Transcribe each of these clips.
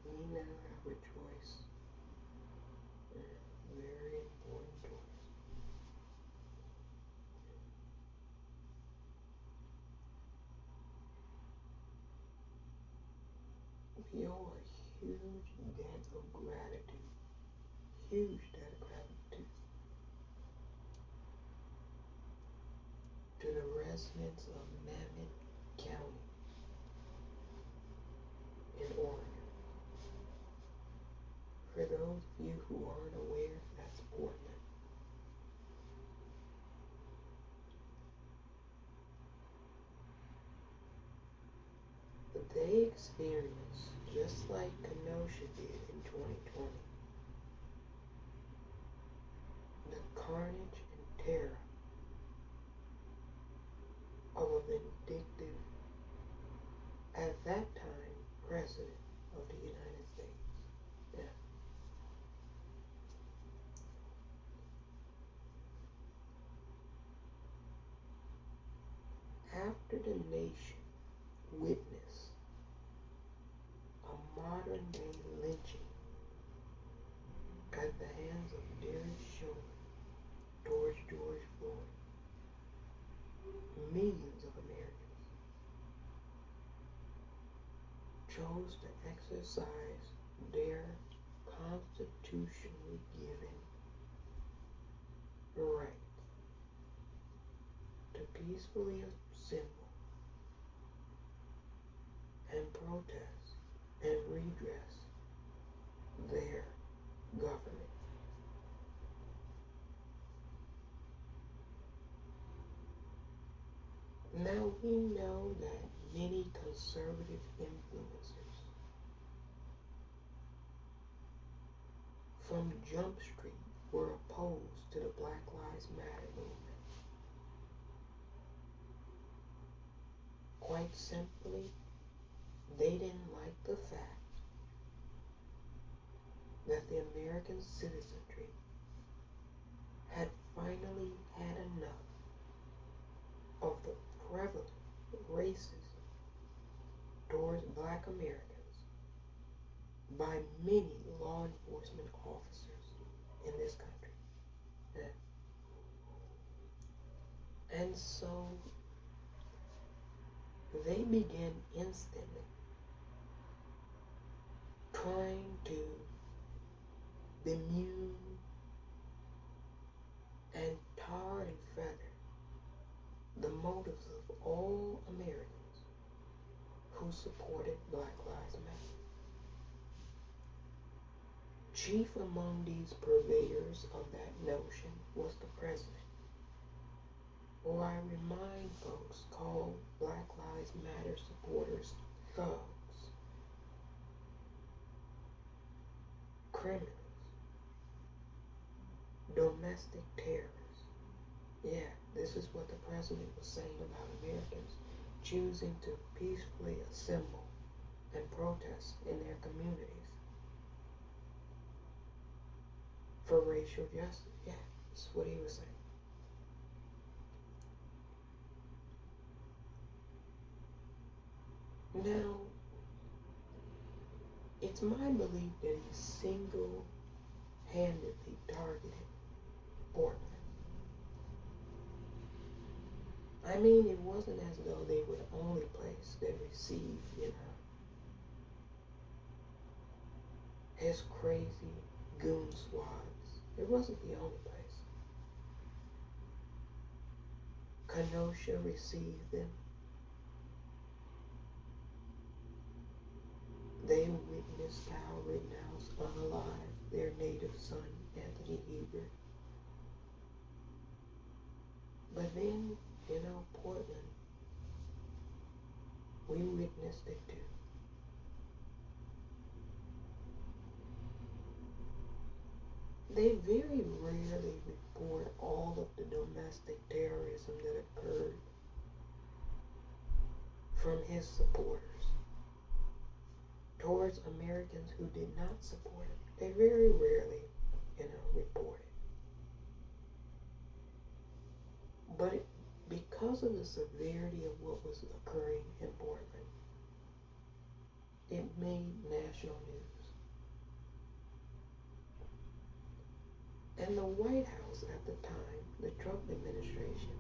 We now have a choice. A very important choice. We owe a huge debt of gratitude. Huge debt of gratitude to the residents of Mammoth County in Oregon. For those of you who aren't aware, that's Portland. But they experienced, just like Kenosha did in 2020, the carnage and terror of a vindictive, at that time, President of the United States. Yeah. After the nation witnessed a modern day lynching at the hands of Derek Chauvin towards George Floyd, millions of Americans chose to exercise their constitutionally given right to peacefully assemble and protest and redress their government. Now we know that many conservative influencers from Jump Street were opposed to the Black Lives Matter movement. Quite simply, they didn't like the fact that the American citizenry had finally had enough of the prevalent racism towards Black Americans by many law enforcement officers in this country. And so they began instantly trying to bemoan and tar and feather the motives of all Americans who supported Black Lives Matter. Chief among these purveyors of that notion was the president, who I remind folks called Black Lives Matter supporters thugs, criminals, domestic terrorists. Yeah, this is what the president was saying about Americans choosing to peacefully assemble and protest in their communities for racial justice. Yeah, that's what he was saying. Now, it's my belief that he single-handedly targeted Portland. I mean, it wasn't as though they were the only place that received, his crazy goon squads. It wasn't the only place. Kenosha received them. They witnessed Kyle Rittenhouse unalive their native son, Anthony Hubert. But then, Portland, we witnessed it too. They very rarely report all of the domestic terrorism that occurred from his supporters towards Americans who did not support him. They very rarely, report it. But because of the severity of what was occurring in Portland, it made national news. And the White House at the time, the Trump administration,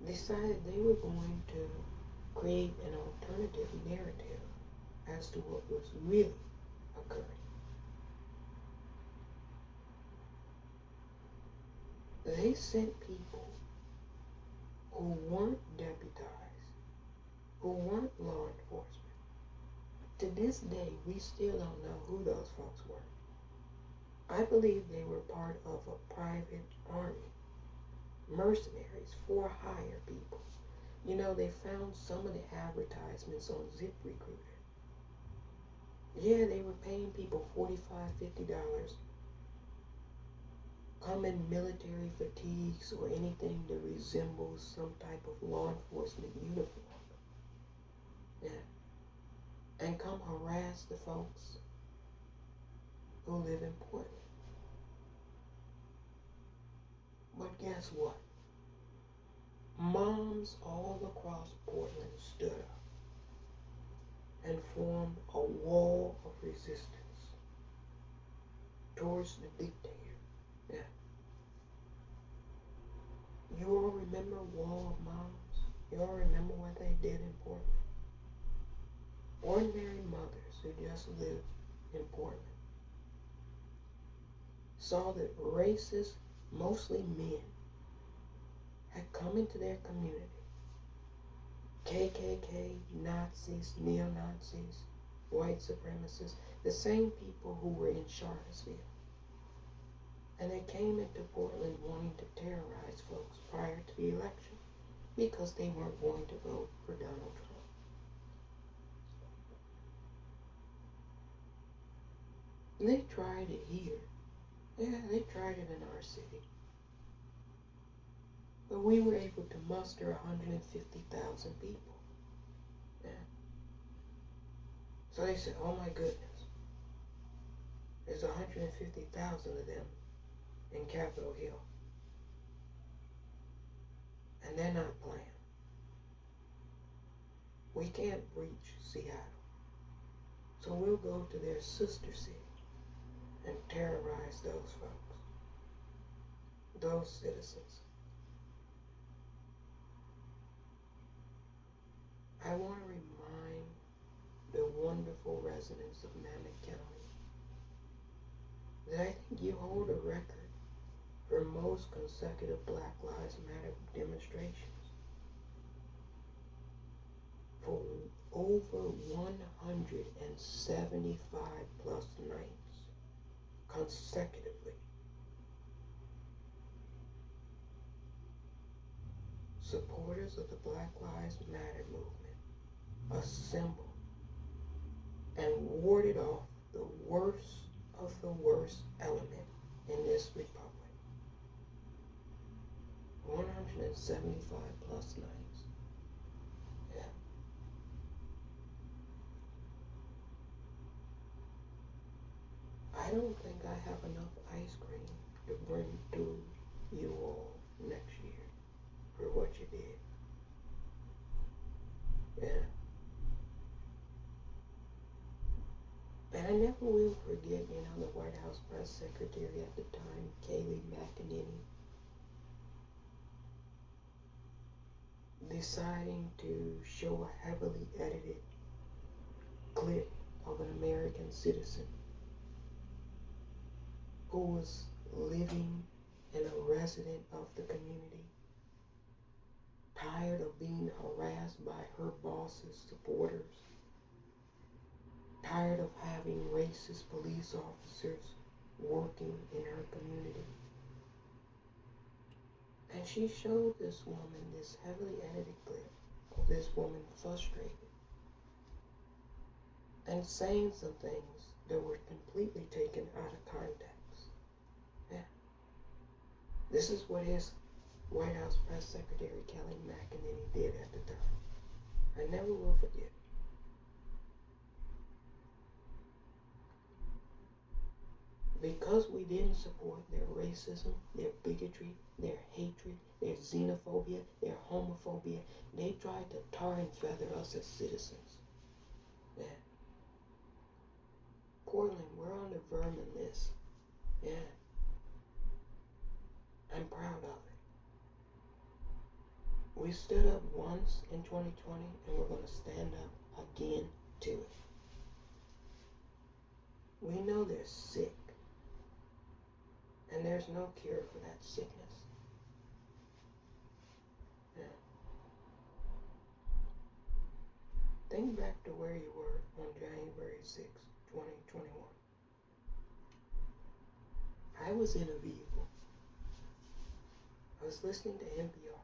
decided they were going to create an alternative narrative as to what was really occurring. They sent people who weren't deputized, who weren't law enforcement. To this day, we still don't know who those folks were. I believe they were part of a private army, mercenaries, for hire people. You know, they found some of the advertisements on ZipRecruiter. Yeah, they were paying people $45, $50, come in military fatigues or anything that resembles some type of law enforcement uniform. Yeah. And come harass the folks who live in Portland. But guess what? Moms all across Portland stood up and formed a wall of resistance towards the dictator. Yeah. You all remember Wall of Moms? You all remember what they did in Portland? Ordinary mothers who just lived in Portland saw that racist, mostly men, had come into their community. KKK, Nazis, neo-Nazis, white supremacists, the same people who were in Charlottesville. And they came into Portland wanting to terrorize folks prior to the election because they weren't going to vote for Donald Trump. They tried it here. Yeah, they tried it in our city. But we were able to muster 150,000 people. Yeah. So they said, oh my goodness, there's 150,000 of them in Capitol Hill. And they're not playing. We can't reach Seattle. So we'll go to their sister city and terrorize those folks, those citizens. I want to remind the wonderful residents of Mammoth County that I think you hold a record for most consecutive Black Lives Matter demonstrations. For over 175 plus nights consecutively. Supporters of the Black Lives Matter movement assembled and warded off the worst of the worst element in this republic. 175 plus nights. Yeah. I don't think I have enough ice cream to bring to you all next year for what you did. Yeah. And I never will forget, the White House press secretary at the time, Kayleigh McEnany, deciding to show a heavily edited clip of an American citizen who was living and a resident of the community, tired of being harassed by her boss's supporters, tired of having racist police officers working in her community. And she showed this woman this heavily edited clip of this woman frustrated and saying some things that were completely taken out of context. Yeah. This is what his White House press secretary, Kayleigh McEnany, did at the time. I never will forget. Because we didn't support their racism, their bigotry, their hatred, their xenophobia, their homophobia, they tried to tar and feather us as citizens. Yeah. Portland, we're on the vermin list. Yeah. I'm proud of it. We stood up once in 2020 and we're going to stand up again to it. We know they're sick and there's no cure for that sickness. Yeah. Think back to where you were on January 6th, 2021. I was in a vehicle. I was listening to NPR.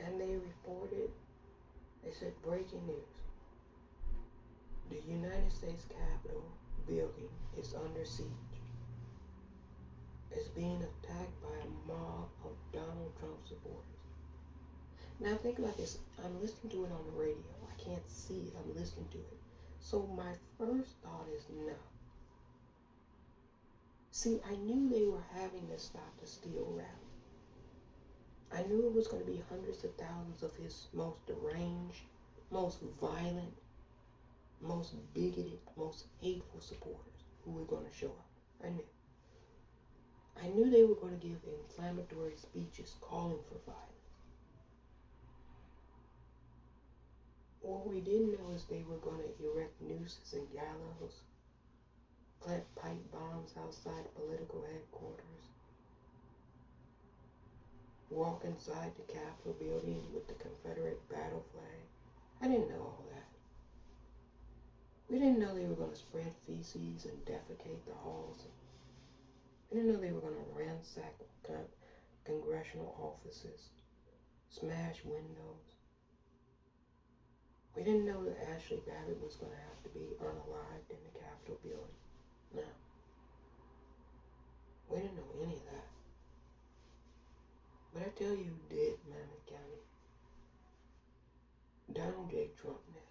And they reported, they said, breaking news. The United States Capitol building is under siege. It's being attacked by a mob of Donald Trump supporters. Now think about this. I'm listening to it on the radio. I can't see it. I'm listening to it. So my first thought is no. See, I knew they were having to stop the Steele rally. I knew it was going to be hundreds of thousands of his most deranged, most violent, most bigoted, most hateful supporters who were going to show up. I knew. I knew they were going to give inflammatory speeches calling for violence. What we didn't know is they were going to erect nooses and gallows, plant pipe bombs outside political headquarters, walk inside the Capitol building with the Confederate battle flag. I didn't know all that. We didn't know they were going to spread feces and defecate the halls. We didn't know they were going to ransack congressional offices, smash windows. We didn't know that Ashley Babbitt was going to have to be unalived in the Capitol building. No. We didn't know any of that. But I tell you who did, Mammoth County. Donald J. Trump did.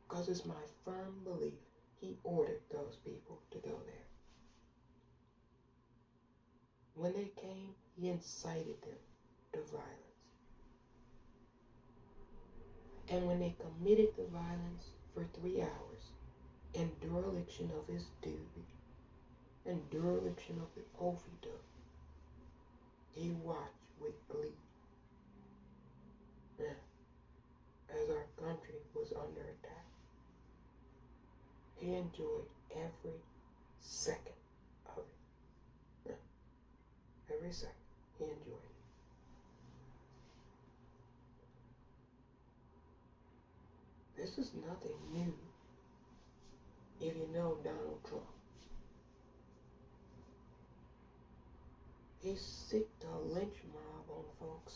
Because it's my firm belief he ordered those people to go there. When they came, he incited them to violence. And when they committed the violence for 3 hours, in dereliction of his duty, in dereliction of the oath he took, he watched with glee as our country was under attack. He enjoyed every second of it. Every second he enjoyed it. This is nothing new if you know Donald Trump. He sicked a lynch mob on folks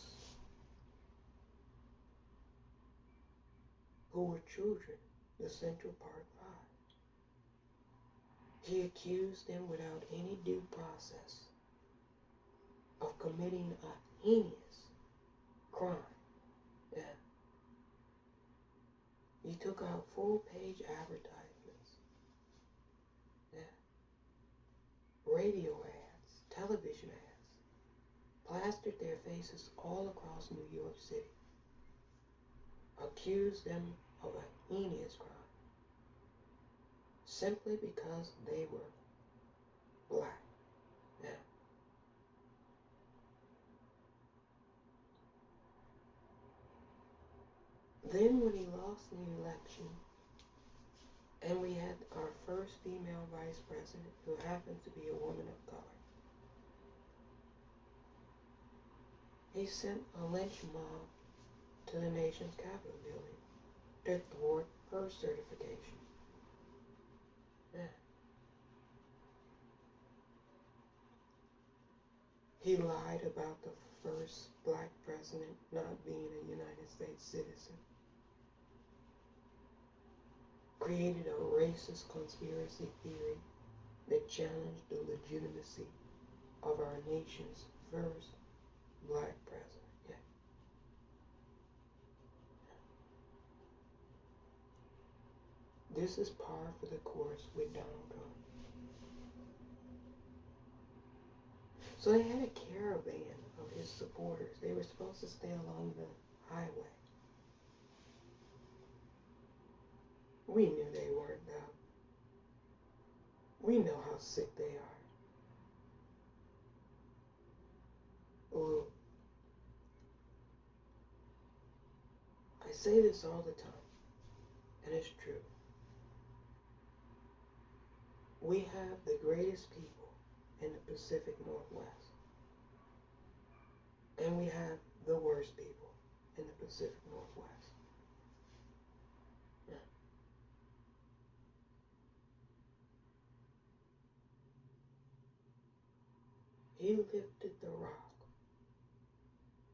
who were children, the Central Park Five. He accused them without any due process of committing a heinous crime. Yeah. He took out full-page advertisements. Yeah. Radio ads, television ads, plastered their faces all across New York City, accused them of a heinous crime, simply because they were black. Yeah. Then when he lost the election, and we had our first female vice president, who happens to be a woman of color, he sent a lynch mob to the nation's Capitol building to thwart her certification. Yeah. He lied about the first black president not being a United States citizen. Created a racist conspiracy theory that challenged the legitimacy of our nation's first black president. Yeah. This is par for the course with Donald Trump. So they had a caravan of his supporters. They were supposed to stay along the highway. We knew they weren't though. We know how sick they are. say this all the time, and it's true. We have the greatest people in the Pacific Northwest, and we have the worst people in the Pacific Northwest. Yeah. He lifted the rock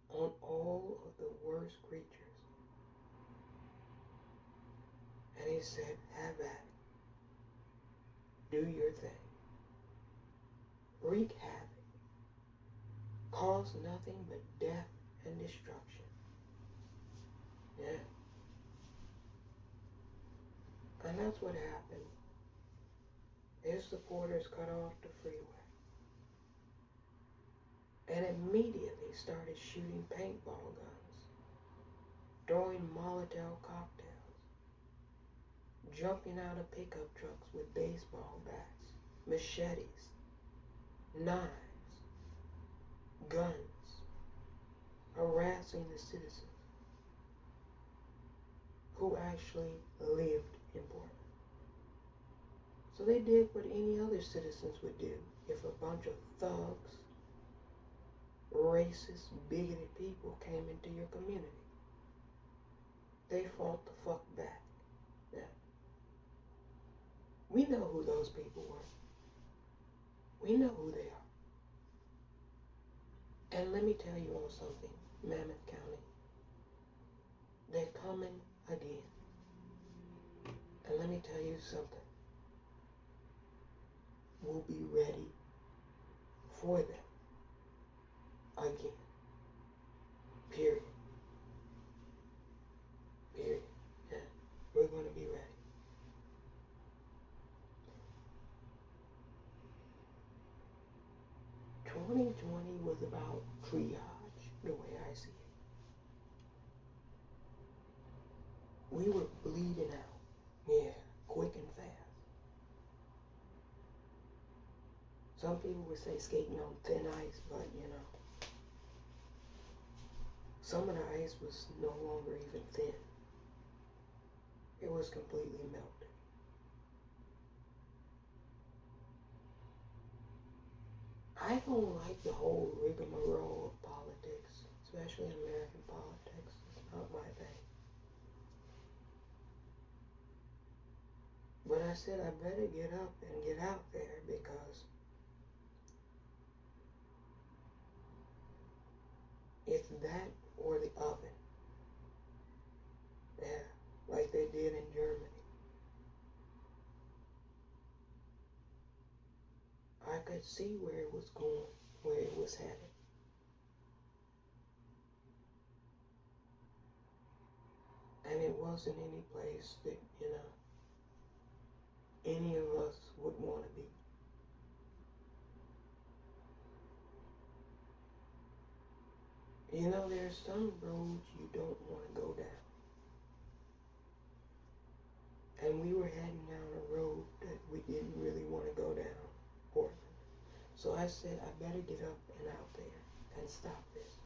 on all of the worst creatures, and he said, have at it. Do your thing. Wreak havoc. Cause nothing but death and destruction. Yeah. And that's what happened. His supporters cut off the freeway and immediately started shooting paintball guns, throwing Molotov cocktails, jumping out of pickup trucks with baseball bats, machetes, knives, guns, harassing the citizens who actually lived in Portland. So they did what any other citizens would do if a bunch of thugs, racist, bigoted people came into your community. They fought the fuck back. Yeah. We know who those people were. We know who they are. And let me tell you all something, Mammoth County. They're coming again. And let me tell you something. We'll be ready for them again. Period. Period. Yeah. We're going to be ready. "2020 was about triage, the way I see it. We were bleeding out. Yeah, quick and fast. Some people would say skating on thin ice, but some of the ice was no longer even thin. It was completely melted. I don't like the whole rigmarole of politics, especially American politics. It's not my thing. But I said I better get up and get out there because it's that or the oven. Yeah, like they did in Germany. I could see where it was going, where it was headed. And it wasn't any place that, any of us would want to be. There's some roads you don't want to go down. And we were heading down a road that we didn't really want to go down, Portland. So I said, I better get up and out there and stop this.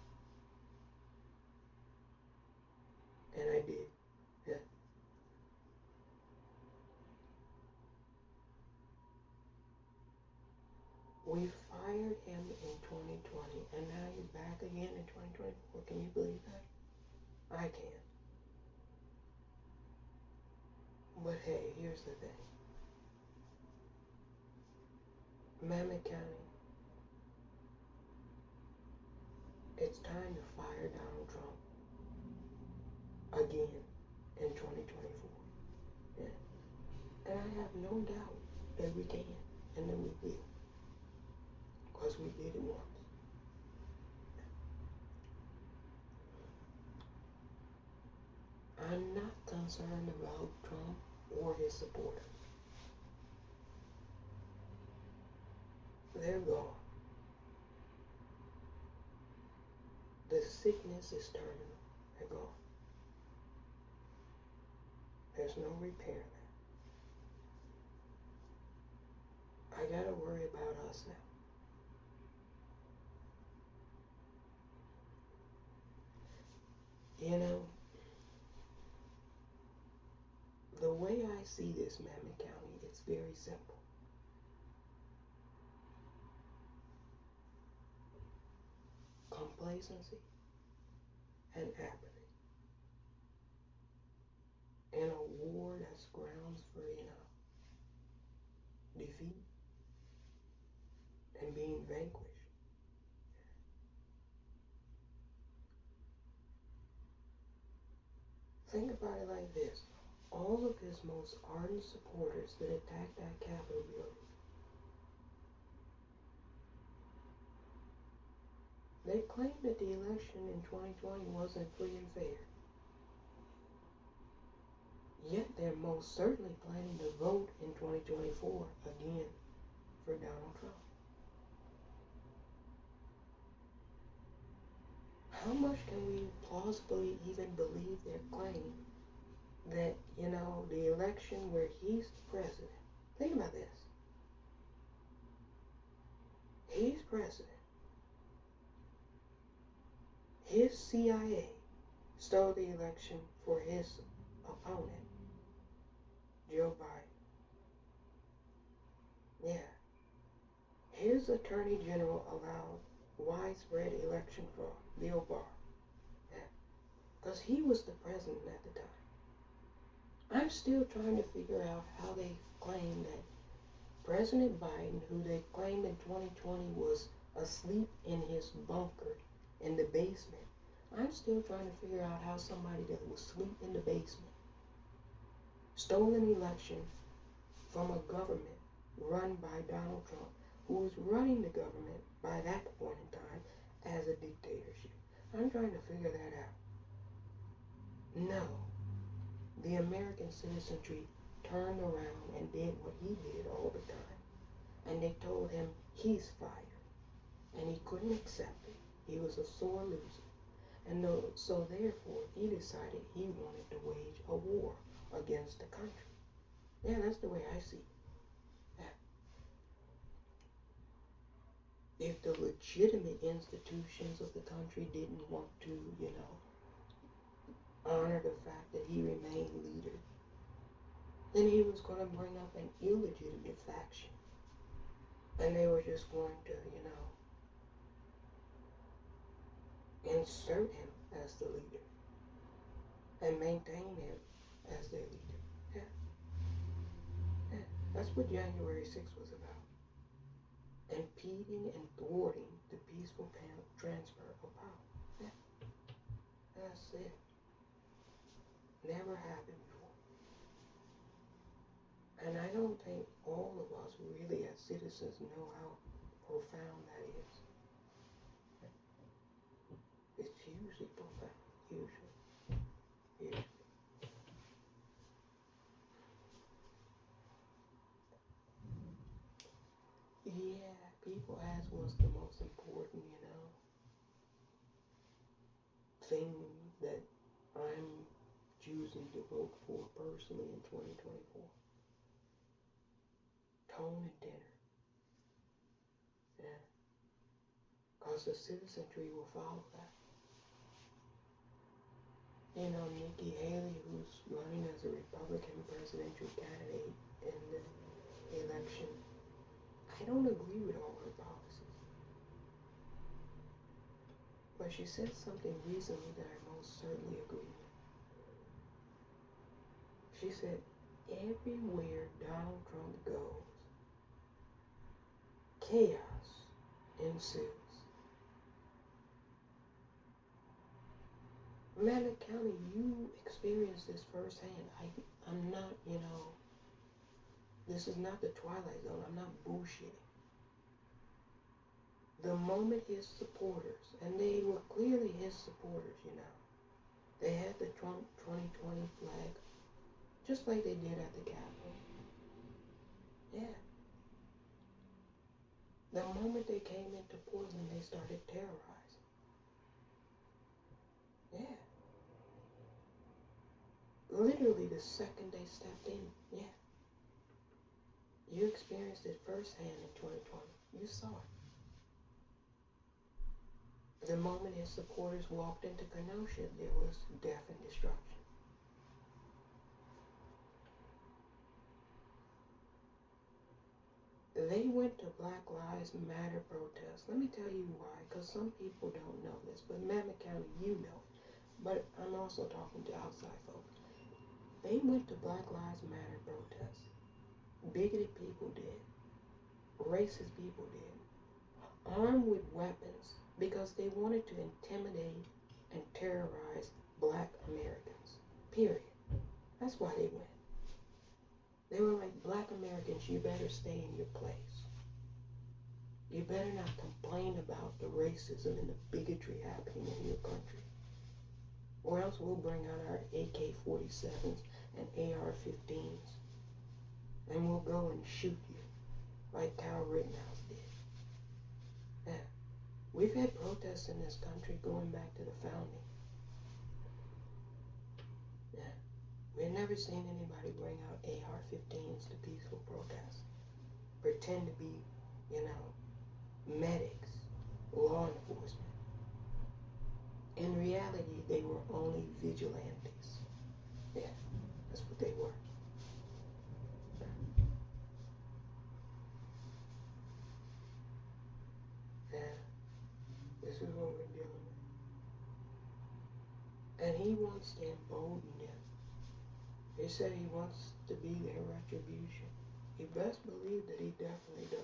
And I did. Yeah. We fired him in 2020, and now he's back again in 2024. Can you believe that? I can. But hey, here's the thing. Mammoth County, it's time to fire Donald Trump again in 2024. Yeah. And I have no doubt that we can, and that we will. Because we did it once. I'm not concerned about Trump or his supporters. They're gone. The sickness is terminal. They're gone. There's no repair there. I gotta worry about us now. The way I see this, Mammoth County, it's very simple. Complacency and apathy in a war that's grounds for, defeat and being vanquished. Think about it like this. All of his most ardent supporters that attacked that Capitol building, they claimed that the election in 2020 wasn't free and fair. Yet they're most certainly planning to vote in 2024 again for Donald Trump. How much can we plausibly even believe their claim that, the election where he's the president? Think about this. He's president. His CIA stole the election for his opponent, Joe Biden. Yeah. His attorney general allowed widespread election fraud, Bill Barr. Yeah. Because he was the president at the time. I'm still trying to figure out how they claim that President Biden, who they claimed in 2020 was asleep in his bunker in the basement. I'm still trying to figure out how somebody that was asleep in the basement stole an election from a government run by Donald Trump, who was running the government by that point in time as a dictatorship. I'm trying to figure that out. No. The American citizenry turned around and did what he did all the time. And they told him he's fired. And he couldn't accept it. He was a sore loser. And so therefore, he decided he wanted to wage a war against the country. Yeah, that's the way I see it. Yeah. If the legitimate institutions of the country didn't want to, honor the fact that he remained leader, then he was going to bring up an illegitimate faction. And they were just going to, insert him as the leader and maintain him as their leader. Yeah. Yeah. That's what January 6th was about. Impeding and thwarting the peaceful transfer of power. Yeah. That's it. Never happened before. And I don't think all of us really as citizens know how profound that is. It's hugely profound. Hugely. Yeah, people ask what's the most important, thing that I'm choosing to vote for personally in 2024. Tone and tenor. Yeah. Because the citizenry will follow that. Nikki Haley, who's running as a Republican presidential candidate in the election, I don't agree with all her policies. But she said something recently that I most certainly agree with. She said, everywhere Donald Trump goes, chaos ensues. Mammoth County, you experienced this firsthand. I'm not, this is not the Twilight Zone. I'm not bullshitting. The moment his supporters, and they were clearly his supporters, they had the Trump 2020 flag, just like they did at the Capitol. Yeah. The moment they came into Portland, they started terrorizing. Yeah. Literally the second they stepped in, yeah. You experienced it firsthand in 2020. You saw it. The moment his supporters walked into Kenosha, there was death and destruction. They went to Black Lives Matter protests. Let me tell you why, because some people don't know this, but Mammoth County, you know it. But I'm also talking to outside folks. They went to Black Lives Matter protests. Bigoted people did. Racist people did. Armed with weapons because they wanted to intimidate and terrorize Black Americans. Period. That's why they went. They were like, Black Americans, you better stay in your place. You better not complain about the racism and the bigotry happening in your country. Or else we'll bring out our AK-47s and AR-15s. And we'll go and shoot you like Kyle Rittenhouse did. Yeah. We've had protests in this country going back to the founding. Yeah. We've never seen anybody bring out AR-15s to peaceful protests. Pretend to be, medics, law enforcement. In reality, they were only vigilantes. Yeah, that's what they were. Yeah, this is what we're dealing with. And he wants to embolden them. He said he wants to be their retribution. You best believe that he definitely does.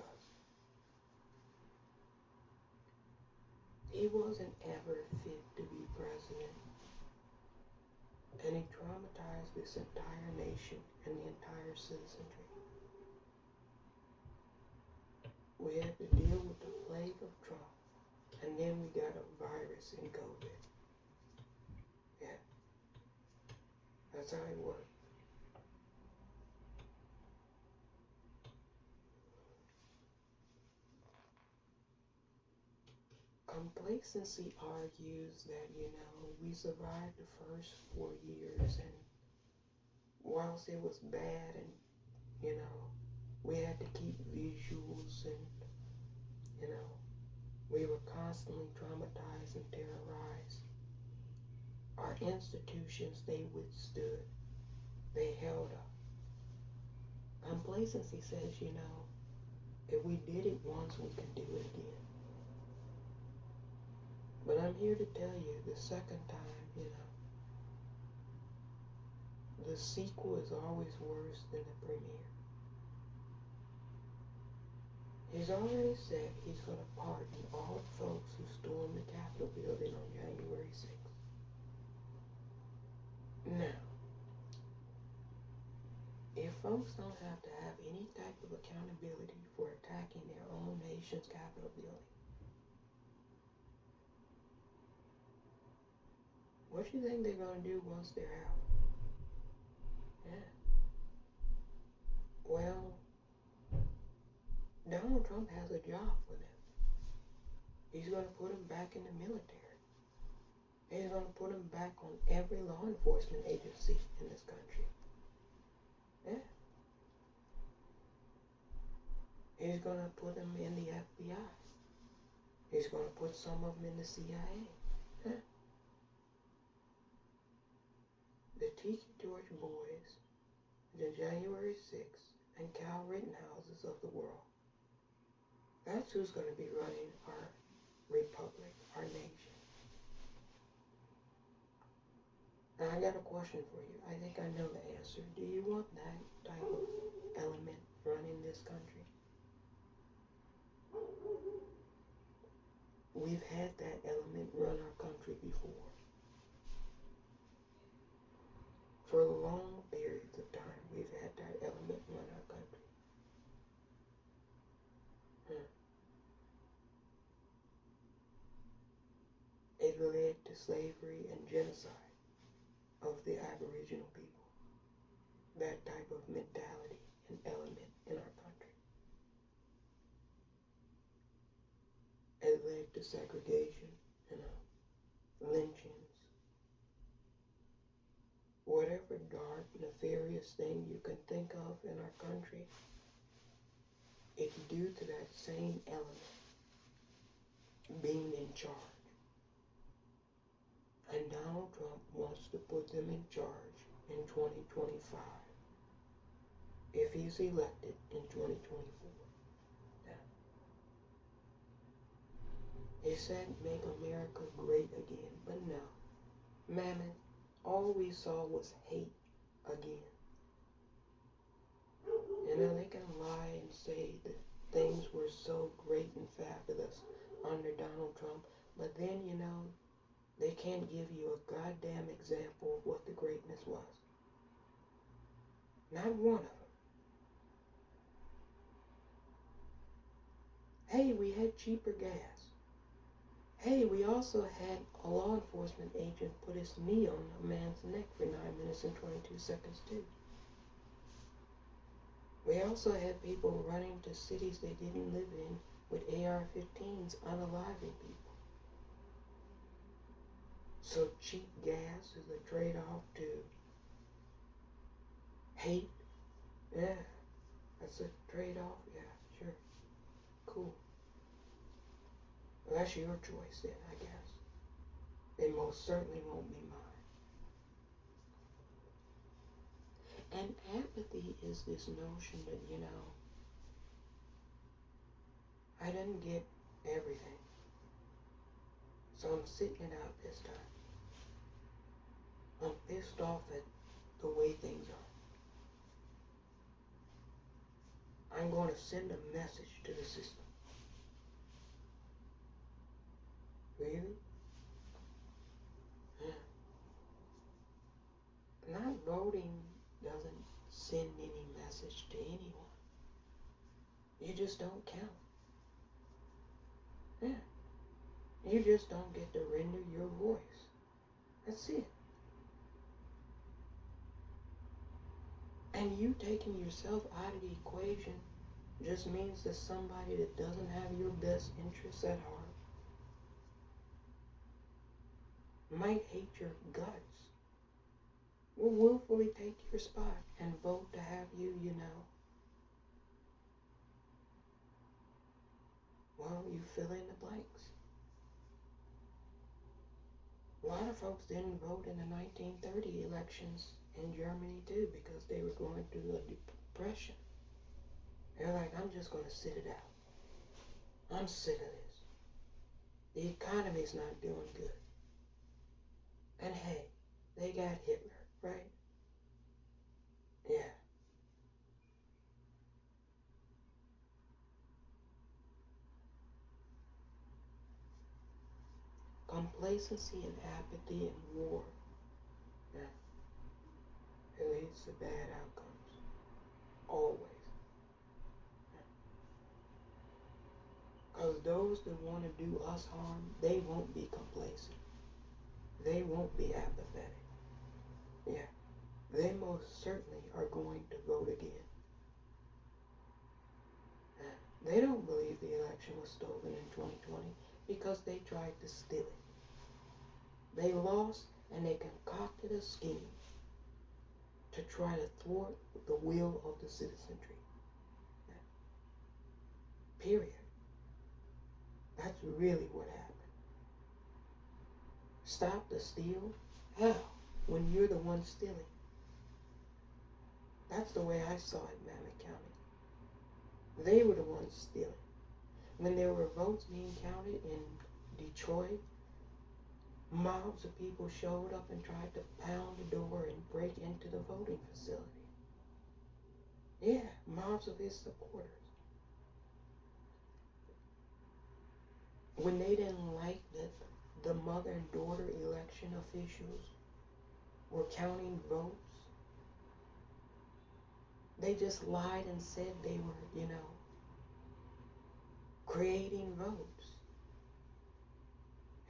He wasn't ever fit to be president. And he traumatized this entire nation and the entire citizenry. We had to deal with the plague of Trump. And then we got a virus in COVID. Yeah. That's how it worked. Complacency argues that, we survived the first 4 years, and whilst it was bad and, we had to keep visuals and, we were constantly traumatized and terrorized. Our institutions, they withstood. They held up. Complacency says, if we did it once, we can do it again. But I'm here to tell you, the second time, the sequel is always worse than the premiere. He's already said he's going to pardon all the folks who stormed the Capitol building on January 6th. Now, if folks don't have to have any type of accountability for attacking their own nation's Capitol building, what do you think they're going to do once they're out? Yeah. Well, Donald Trump has a job for them. He's going to put them back in the military. He's going to put them back on every law enforcement agency in this country. Yeah. He's going to put them in the FBI. He's going to put some of them in the CIA. Yeah. The Tiki Torch boys, the January 6th, and Kyle Rittenhouses of the world. That's who's going to be running our republic, our nation. Now I got a question for you. I think I know the answer. Do you want that type of element running this country? We've had that element run our country before. For long periods of time, we've had that element run our country. It led to slavery and genocide of the Aboriginal people. That type of mentality and element in our country. It led to segregation, lynchings. Whatever dark, nefarious thing you can think of in our country, it's due to that same element being in charge. And Donald Trump wants to put them in charge in 2025, if he's elected in 2024. He said, make America great again. But no, Mammon, all we saw was hate again. You know, they can lie and say that things were so great and fabulous under Donald Trump, but then, you know, they can't give you a goddamn example of what the greatness was. Not one of them. Hey, we had cheaper gas. Hey, we also had a law enforcement agent put his knee on a man's neck for 9 minutes and 22 seconds too. We also had people running to cities they didn't live in with AR-15s unaliving people. So cheap gas is a trade-off to hate? Yeah, that's a trade-off? Yeah, sure. Cool. Well, that's your choice then, I guess. It most certainly won't be mine. And apathy is this notion that, you know, I didn't get everything, so I'm sitting it out this time. I'm pissed off at the way things are. I'm going to send a message to the system. Really? Yeah. Not voting doesn't send any message to anyone. You just don't count. Yeah. You just don't get to render your voice. That's it. And you taking yourself out of the equation just means that somebody that doesn't have your best interests at heart might hate your guts, will willfully take your spot and vote to have you, you know, well, you fill in the blanks. A lot of folks didn't vote in the 1930 elections in Germany too because they were going through a depression. They're like, I'm just going to sit it out. I'm sick of this. The economy's not doing good. And hey, they got Hitler, right? Yeah. Complacency and apathy and war, yeah, it leads to bad outcomes. Always. Because those that want to do us harm, they won't be complacent. They won't be apathetic. Yeah. They most certainly are going to vote again. They don't believe the election was stolen in 2020 because they tried to steal it. They lost and they concocted a scheme to try to thwart the will of the citizenry. Period. That's really what happened. Stop the steal? How? When you're the one stealing. That's the way I saw it in Mammoth County. They were the ones stealing. When there were votes being counted in Detroit, mobs of people showed up and tried to pound the door and break into the voting facility. Yeah, mobs of his supporters. When they didn't like that the mother and daughter election officials were counting votes, they just lied and said they were, you know, creating votes.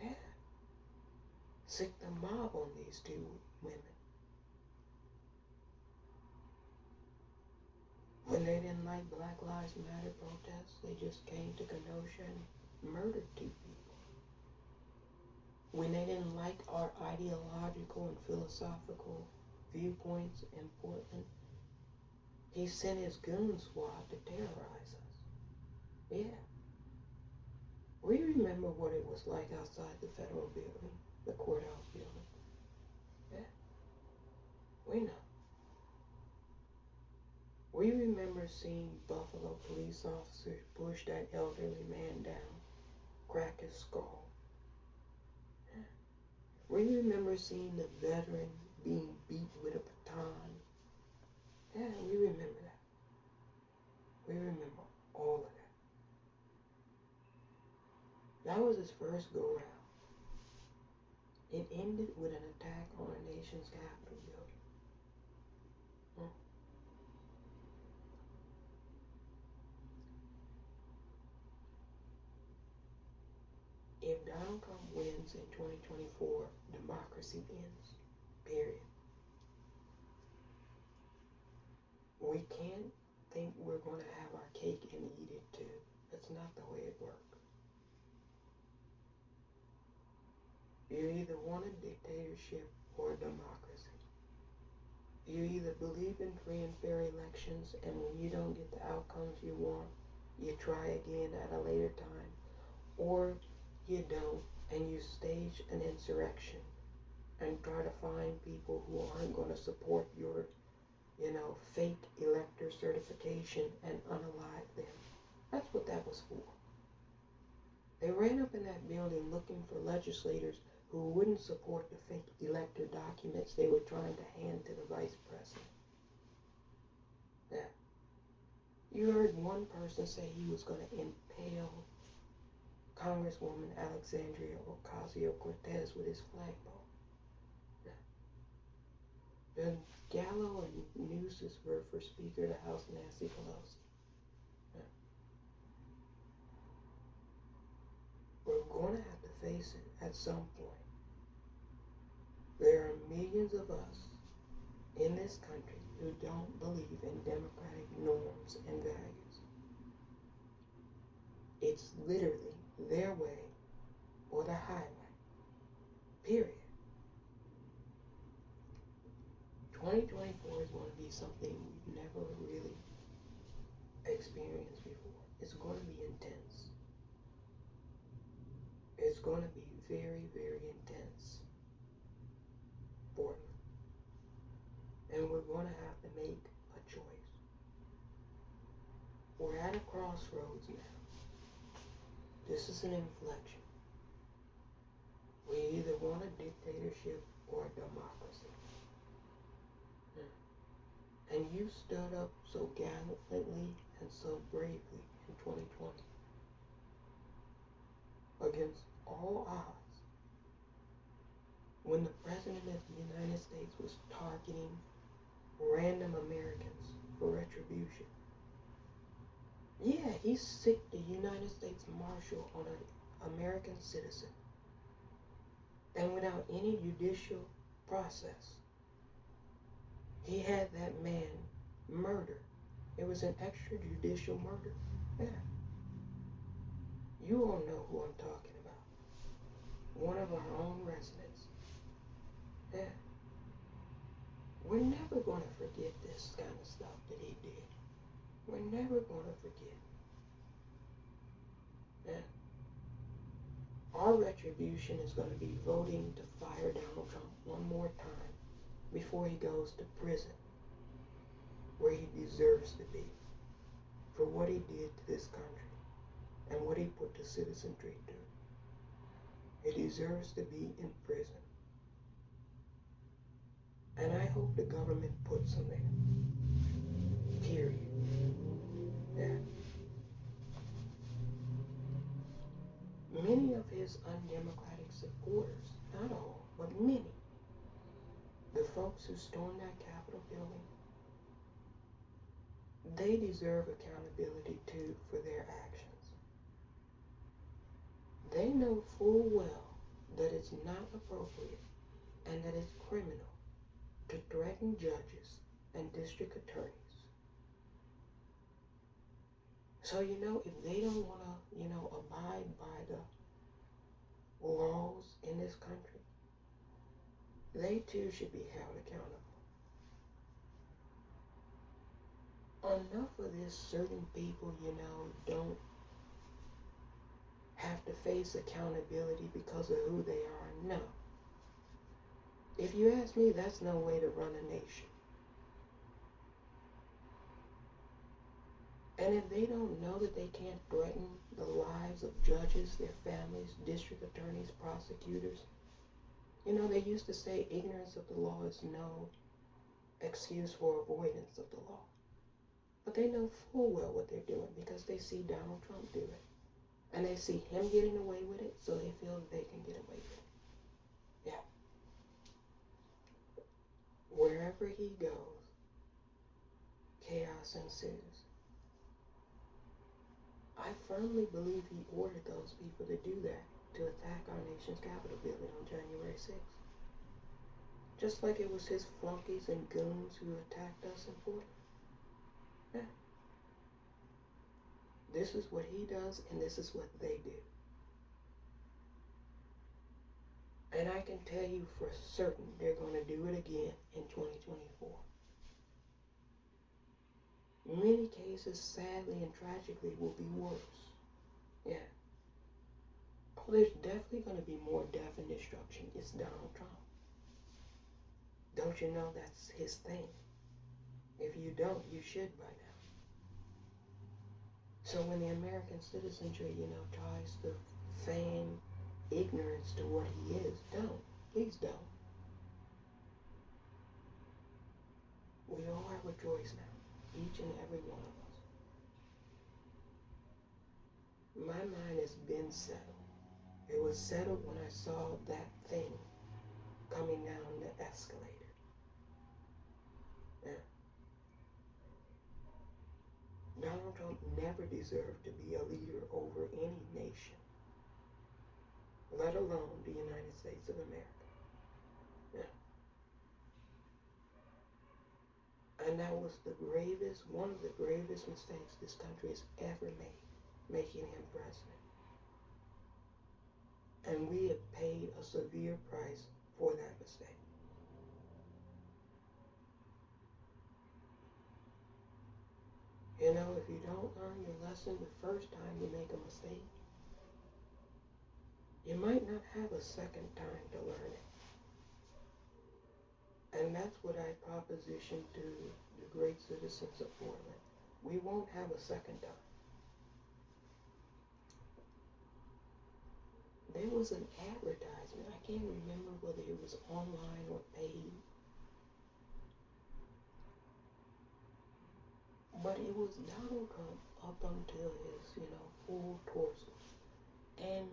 Yeah. Sick the mob on these two women. When they didn't like Black Lives Matter protests, they just came to Kenosha and murdered 2 people. When they didn't like our ideological and philosophical viewpoints in Portland, he sent his goon squad to terrorize us. Yeah. We remember what it was like outside the federal building, the courthouse building. Yeah. We know. We remember seeing Buffalo police officers push that elderly man down crack his skull. We remember seeing the veteran being beat with a baton. Yeah, we remember that. We remember all of that. That was his first go-round. It ended with an attack on our nation's Capitol building. If Donald Trump wins in 2024, democracy ends. Period. We can't think we're going to have our cake and eat it too. That's not the way it works. You either want a dictatorship or a democracy. You either believe in free and fair elections, and when you don't get the outcomes you want, you try again at a later time, or you don't, and you stage an insurrection and try to find people who aren't going to support your, fake elector certification and unalive them. That's what that was for. They ran up in that building looking for legislators who wouldn't support the fake elector documents they were trying to hand to the vice president. Yeah. You heard one person say he was going to impale Congresswoman Alexandria Ocasio-Cortez with his flagpole. Yeah. Then Gallo and News's were for Speaker of the House Nancy Pelosi. Yeah. We're going to have to face it at some point. There are millions of us in this country who don't believe in democratic norms and values. It's literally their way or the highway. Period. 2024 is going to be something we've never really experienced before. It's going to be intense. It's going to be very, very intense. Important. And we're going to have to make a choice. We're at a crossroads now. This is an inflection. We either want a dictatorship or a democracy. And you stood up so gallantly and so bravely in 2020 against all odds when the President of the United States was targeting random Americans for retribution. Yeah, he sicked the United States Marshal on an American citizen. And without any judicial process, he had that man murdered. It was an extrajudicial murder. Yeah. You all know who I'm talking about. One of our own residents. Yeah. We're never going to forget this kind of stuff that he did. We're never going to forget. Yeah. Our retribution is going to be voting to fire Donald Trump one more time before he goes to prison, where he deserves to be, for what he did to this country and what he put the citizenry through. He deserves to be in prison. And I hope the government puts him there. Period. Yeah. Many of his undemocratic supporters, not all, but many, the folks who stormed that Capitol building, they deserve accountability too for their actions. They know full well that it's not appropriate and that it's criminal to threaten judges and district attorneys. So, if they don't want to, abide by the laws in this country, they too should be held accountable. Enough of this, certain people, don't have to face accountability because of who they are. No. If you ask me, that's no way to run a nation. And if they don't know that they can't threaten the lives of judges, their families, district attorneys, prosecutors, they used to say ignorance of the law is no excuse for avoidance of the law. But they know full well what they're doing because they see Donald Trump do it. And they see him getting away with it, so they feel that they can get away with it. Yeah. Wherever he goes, chaos ensues. I firmly believe he ordered those people to do that, to attack our nation's Capitol building on January 6th. Just like it was his flunkies and goons who attacked us in Portland. Yeah. This is what he does, and this is what they do. And I can tell you for certain they're going to do it again in 2024. Many cases, sadly and tragically, will be worse. Yeah. Oh, there's definitely going to be more death and destruction. It's Donald Trump. Don't you know that's his thing? If you don't, you should by now. So when the American citizenry, tries to feign ignorance to what he is, don't. Please don't. We all have a choice now, each and every one of us. My mind has been settled. It was settled when I saw that thing coming down the escalator. Yeah. Donald Trump never deserved to be a leader over any nation, let alone the United States of America. Yeah. And that was one of the gravest mistakes this country has ever made, making him president. And we have paid a severe price for that mistake. If you don't learn your lesson the first time you make a mistake, you might not have a second time to learn it. And that's what I proposition to the great citizens of Portland. We won't have a second time. There was an advertisement, I can't remember whether it was online or paid, but it was Donald Trump up until his, full torso. And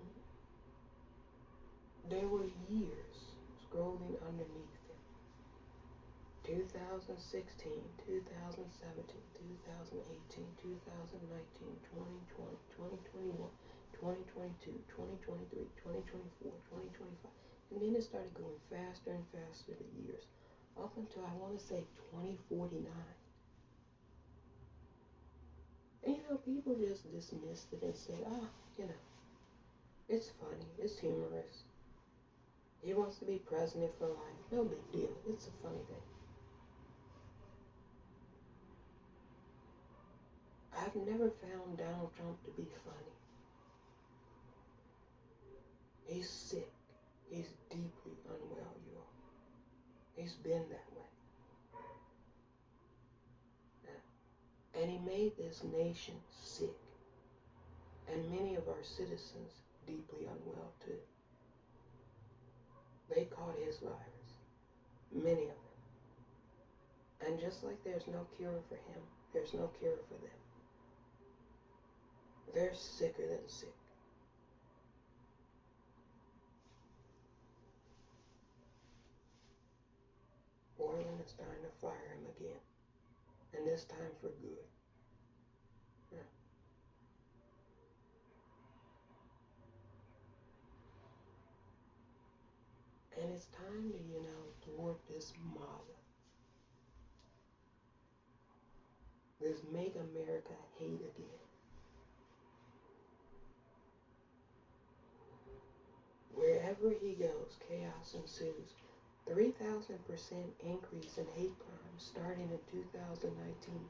there were years scrolling underneath him. 2016, 2017, 2018, 2019, 2020, 2021, 2022, 2023, 2024, 2025. And then it started going faster and faster the years, up until I want to say 2049. And people just dismissed it and said, it's funny, it's humorous. He wants to be president for life. No big deal. It's a funny thing. I've never found Donald Trump to be funny. He's sick. He's deeply unwell, you all. He's been that way. Yeah. And he made this nation sick. And many of our citizens deeply unwell too. They caught his virus. Many of them. And just like there's no cure for him, there's no cure for them. They're sicker than sick. Portland is trying to fire him again. And this time for good. Yeah. And it's time to, thwart this model. This make America hate again. Wherever he goes, chaos ensues. 3,000% increase in hate crimes starting in 2019.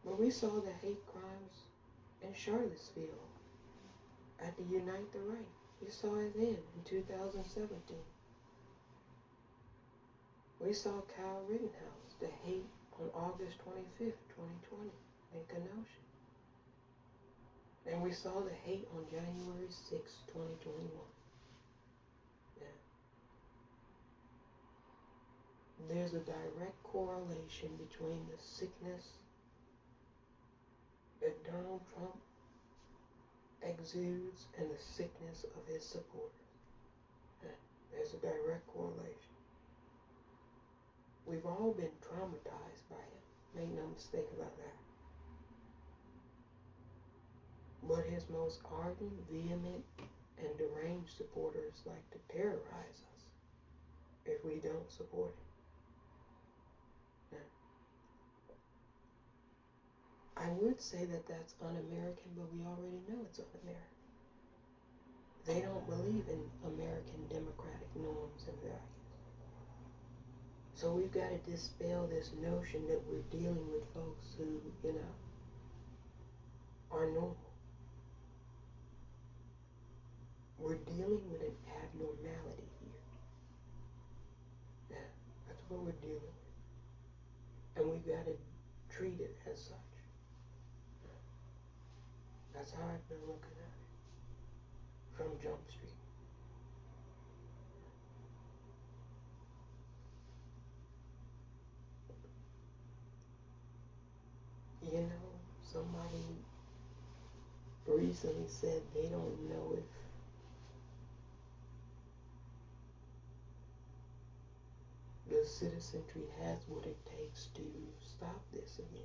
When we saw the hate crimes in Charlottesville at the Unite the Right, we saw it then in 2017. We saw Kyle Rittenhouse, the hate on August 25th, 2020 in Kenosha. And we saw the hate on January 6th, 2021. Yeah. There's a direct correlation between the sickness that Donald Trump exudes and the sickness of his supporters. Yeah. There's a direct correlation. We've all been traumatized by him. Make no mistake about that. But his most ardent, vehement, and deranged supporters like to terrorize us if we don't support him. I would say that that's un-American, but we already know it's un-American. They don't believe in American democratic norms and values. So we've got to dispel this notion that we're dealing with folks who, are normal. We're dealing with an abnormality here. Yeah, that's what we're dealing with. And we've got to treat it as such. That's how I've been looking at it from Jump Street. Somebody recently said they don't know if the citizenry has what it takes to stop this again.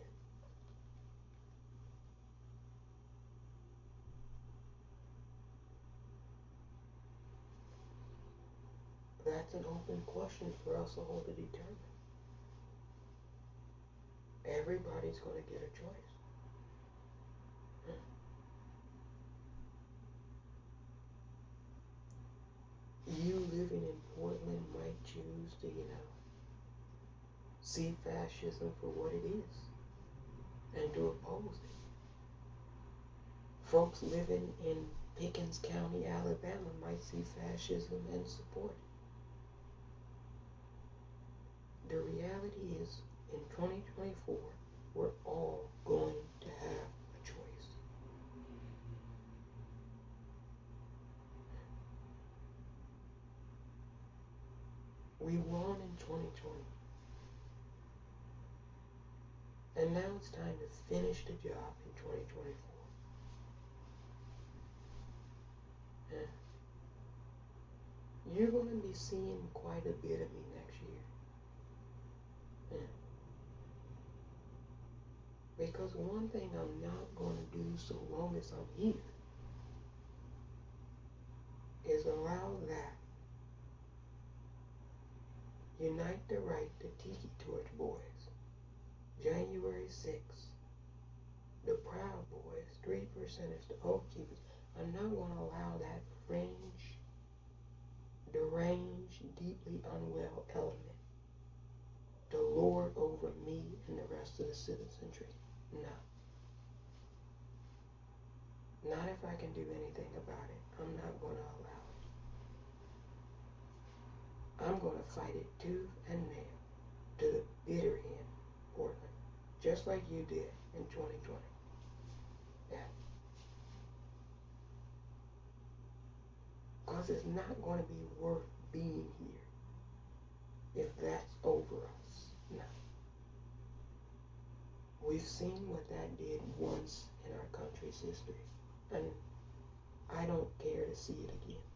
That's an open question for us all to determine. Everybody's going to get a choice. You living in Portland might choose to, see fascism for what it is and to oppose it. Folks living in Pickens County, Alabama might see fascism and support it. The reality is, in 2024, we're all going to have a choice. We won in 2020. And now it's time to finish the job in 2024. Yeah. You're going to be seeing quite a bit of me next year. Yeah. Because one thing I'm not going to do so long as I'm here is allow that Unite the Right, the Tiki Torch Boys, January 6th, the Proud Boys, 3%ers, the Oath Keepers. I'm not going to allow that fringe, deranged, deeply unwell element to lord over me and the rest of the citizenry. No. Not if I can do anything about it. I'm not going to allow it. I'm going to fight it tooth and nail to the bitter end, Portland, just like you did in 2020. Yeah. Because it's not going to be worth being here if that's over us. No. We've seen what that did once in our country's history, and I don't care to see it again.